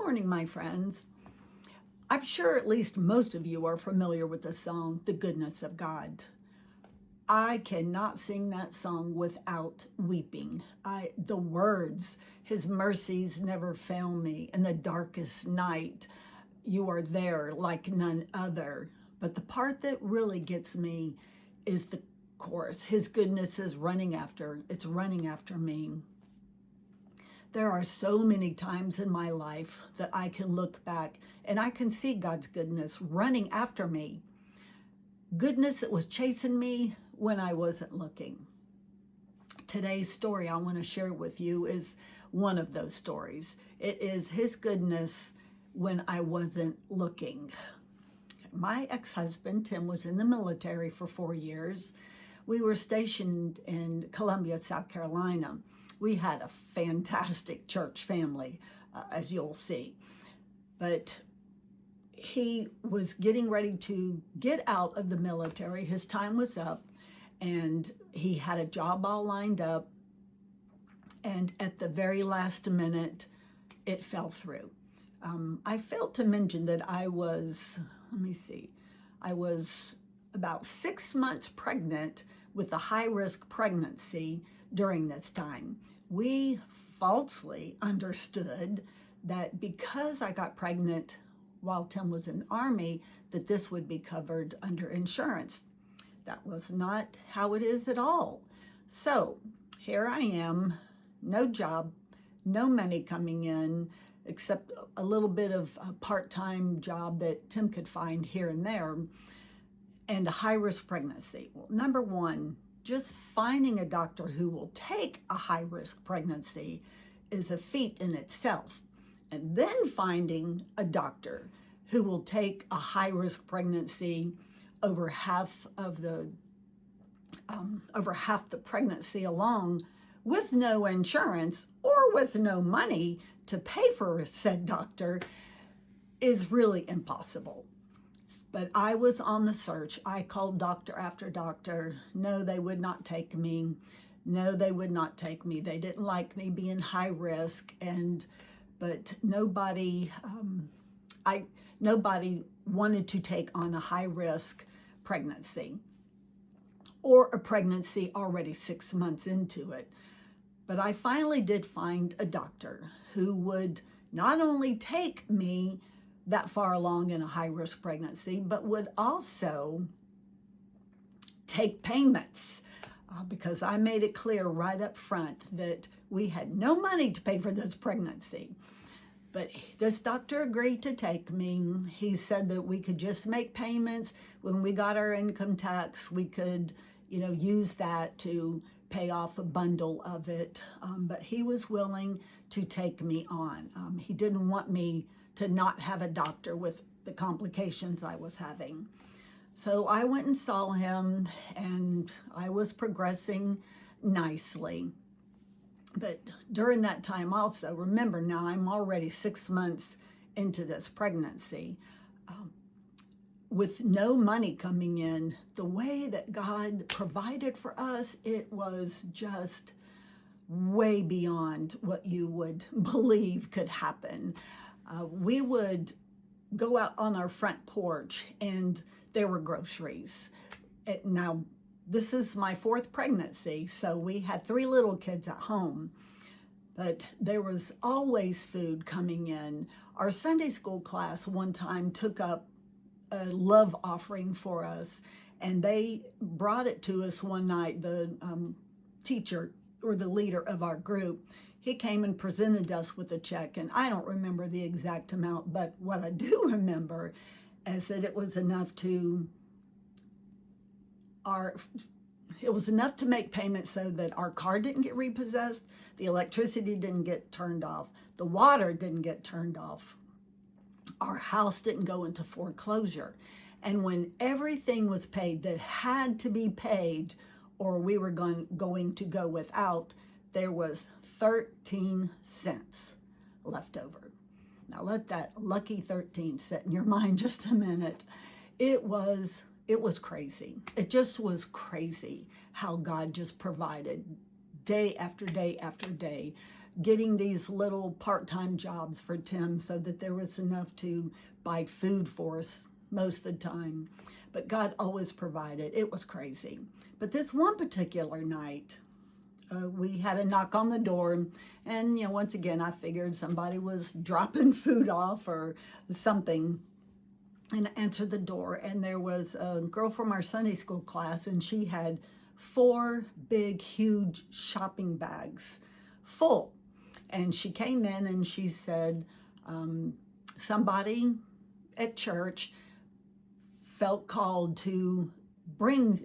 morning, my friends. I'm sure at least most of you are familiar with the song, The Goodness of God. I cannot sing that song without weeping. The words, His mercies never fail me. In the darkest night, you are there like none other. But the part that really gets me is the chorus. His goodness is it's running after me. There are so many times in my life that I can look back and I can see God's goodness running after me. Goodness that was chasing me when I wasn't looking. Today's story I want to share with you is one of those stories. It is His goodness when I wasn't looking. My ex-husband, Tim, was in the military for 4 years. We were stationed in Columbia, South Carolina. We had a fantastic church family, as you'll see. But he was getting ready to get out of the military. His time was up, and he had a job all lined up. And at the very last minute, it fell through. I failed to mention that I was about 6 months pregnant with a high-risk pregnancy during this time. We falsely understood that because I got pregnant while Tim was in the Army, that this would be covered under insurance. That was not how it is at all. So here I am, no job, no money coming in, except a little bit of a part-time job that Tim could find here and there, and a high-risk pregnancy. Well, number one, just finding a doctor who will take a high-risk pregnancy is a feat in itself. And then finding a doctor who will take a high-risk pregnancy over half the pregnancy along with no insurance or with no money to pay for said doctor is really impossible. But I was on the search. I called doctor after doctor. No, they would not take me. No, they would not take me. They didn't like me being high risk, but nobody wanted to take on a high risk pregnancy or a pregnancy already 6 months into it. But I finally did find a doctor who would not only take me that far along in a high-risk pregnancy, but would also take payments because I made it clear right up front that we had no money to pay for this pregnancy. But this doctor agreed to take me. He said that we could just make payments. When we got our income tax, we could, use that to pay off a bundle of it. But he was willing to take me on. He didn't want me to not have a doctor with the complications I was having. So I went and saw him, and I was progressing nicely. But during that time also, remember now I'm already 6 months into this pregnancy. With no money coming in, the way that God provided for us, it was just way beyond what you would believe could happen. We would go out on our front porch and there were groceries. Now, this is my 4th pregnancy, so we had 3 little kids at home, but there was always food coming in. Our Sunday school class one time took up a love offering for us, and they brought it to us one night. The teacher or the leader of our group, he came and presented us with a check, and I don't remember the exact amount, but what I do remember is that it was enough to make payments so that our car didn't get repossessed, the electricity didn't get turned off, the water didn't get turned off, our house didn't go into foreclosure. And when everything was paid that had to be paid or we were going to go without, there was 13 cents left over. Now let that lucky 13 sit in your mind just a minute. It was crazy. It just was crazy how God just provided day after day after day. getting these little part-time jobs for Tim so that there was enough to buy food for us most of the time. But God always provided. It was crazy. But this one particular night, we had a knock on the door, and once again, I figured somebody was dropping food off or something, and I answered the door, and there was a girl from our Sunday school class, and she had 4 big, huge shopping bags full. And she came in and she said, somebody at church felt called to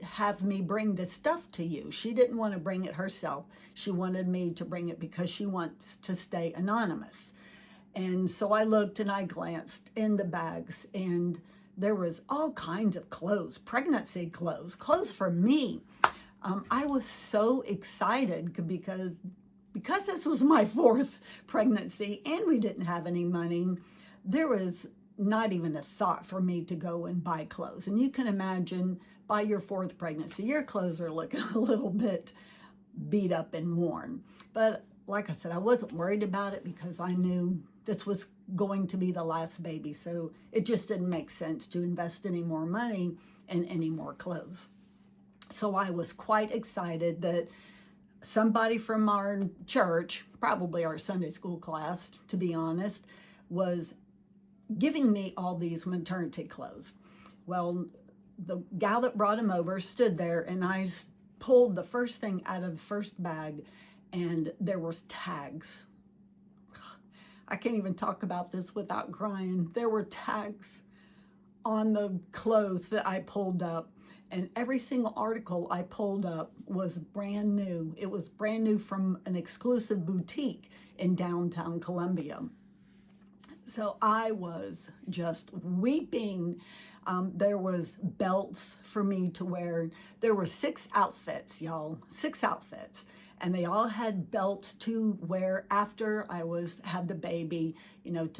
have me bring this stuff to you. She didn't want to bring it herself. She wanted me to bring it because she wants to stay anonymous. And so I looked and I glanced in the bags, and there was all kinds of clothes, pregnancy clothes for me. I was so excited because this was my 4th pregnancy and we didn't have any money. There was not even a thought for me to go and buy clothes. And you can imagine, by your 4th pregnancy, your clothes are looking a little bit beat up and worn. But like I said, I wasn't worried about it because I knew this was going to be the last baby. So it just didn't make sense to invest any more money in any more clothes. So I was quite excited that somebody from our church, probably our Sunday school class, to be honest, was giving me all these maternity clothes. Well, the gal that brought him over stood there, and I pulled the first thing out of the first bag, and there was tags. I can't even talk about this without crying. There were tags on the clothes that I pulled up, and every single article I pulled up was brand new. It was brand new from an exclusive boutique in downtown Columbia. So I was just weeping. There was belts for me to wear. There were 6 outfits, y'all, 6 outfits. And they all had belts to wear after I had the baby,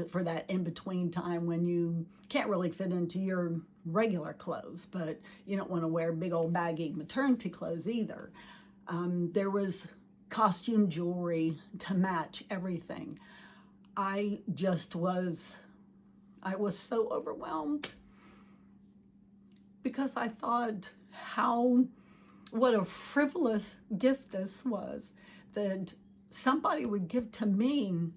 for that in-between time when you can't really fit into your regular clothes, but you don't want to wear big old baggy maternity clothes either. There was costume jewelry to match everything. I was so overwhelmed because I thought what a frivolous gift this was that somebody would give to me.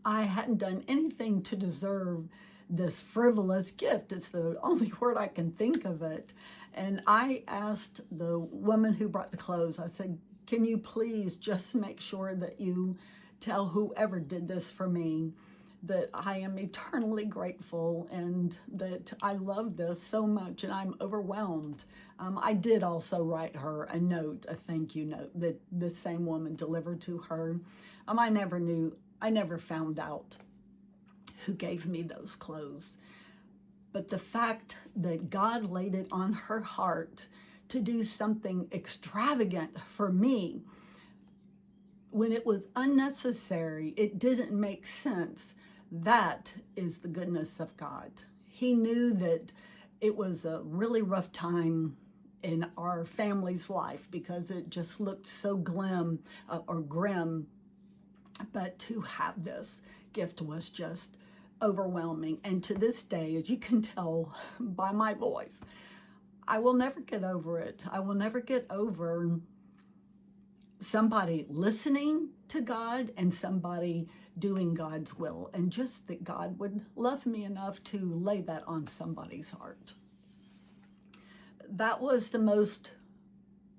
I hadn't done anything to deserve this frivolous gift. It's the only word I can think of it. And I asked the woman who brought the clothes, I said, can you please just make sure that you tell whoever did this for me that I am eternally grateful and that I love this so much and I'm overwhelmed. I did also write her a note, a thank you note that the same woman delivered to her. I never found out who gave me those clothes. But the fact that God laid it on her heart to do something extravagant for me, when it was unnecessary, it didn't make sense. That is the goodness of God. He knew that it was a really rough time in our family's life because it just looked so grim. But to have this gift was just overwhelming. And to this day, as you can tell by my voice, I will never get over it. I will never get over somebody listening to God and somebody doing God's will, and just that God would love me enough to lay that on somebody's heart. That was the most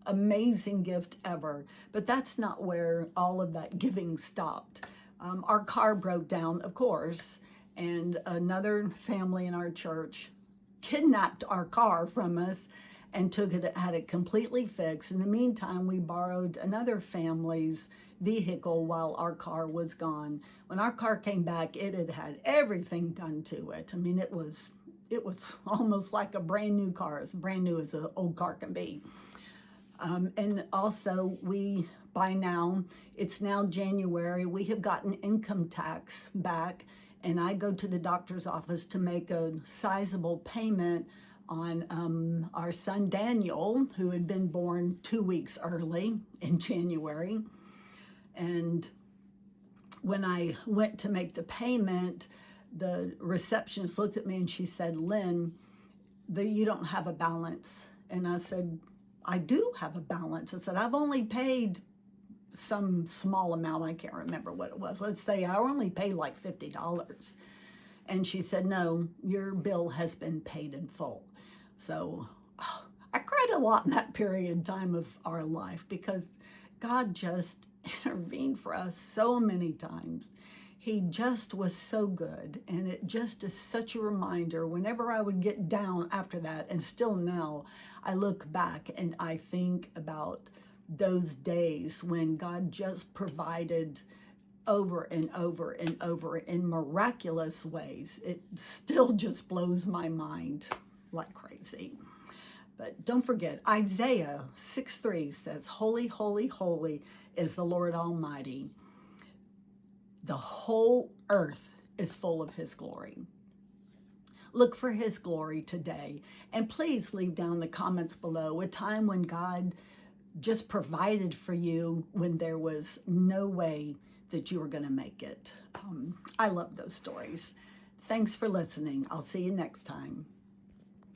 amazing gift ever, but that's not where all of that giving stopped. Our car broke down, of course, and another family in our church kidnapped our car from us and had it completely fixed. In the meantime, we borrowed another family's vehicle while our car was gone. When our car came back, it had everything done to it. I mean, it was almost like a brand new car, as brand new as an old car can be. And also, by now, it's now January, we have gotten income tax back, and I go to the doctor's office to make a sizable payment on our son Daniel, who had been born 2 weeks early in January. And when I went to make the payment, the receptionist looked at me and she said, Lynn, you don't have a balance. And I said, I do have a balance. I said, I've only paid some small amount. I can't remember what it was. Let's say I only paid like $50. And she said, no, your bill has been paid in full. So I cried a lot in that period in time of our life because God just intervened for us so many times. He just was so good. And it just is such a reminder whenever I would get down after that. And still now I look back and I think about those days when God just provided over and over and over in miraculous ways. It still just blows my mind like crazy. But don't forget, Isaiah 6:3 says, holy, holy, holy is the Lord Almighty. The whole earth is full of his glory. Look for his glory today. And please leave down in the comments below a time when God just provided for you when there was no way that you were going to make it. I love those stories. Thanks for listening. I'll see you next time.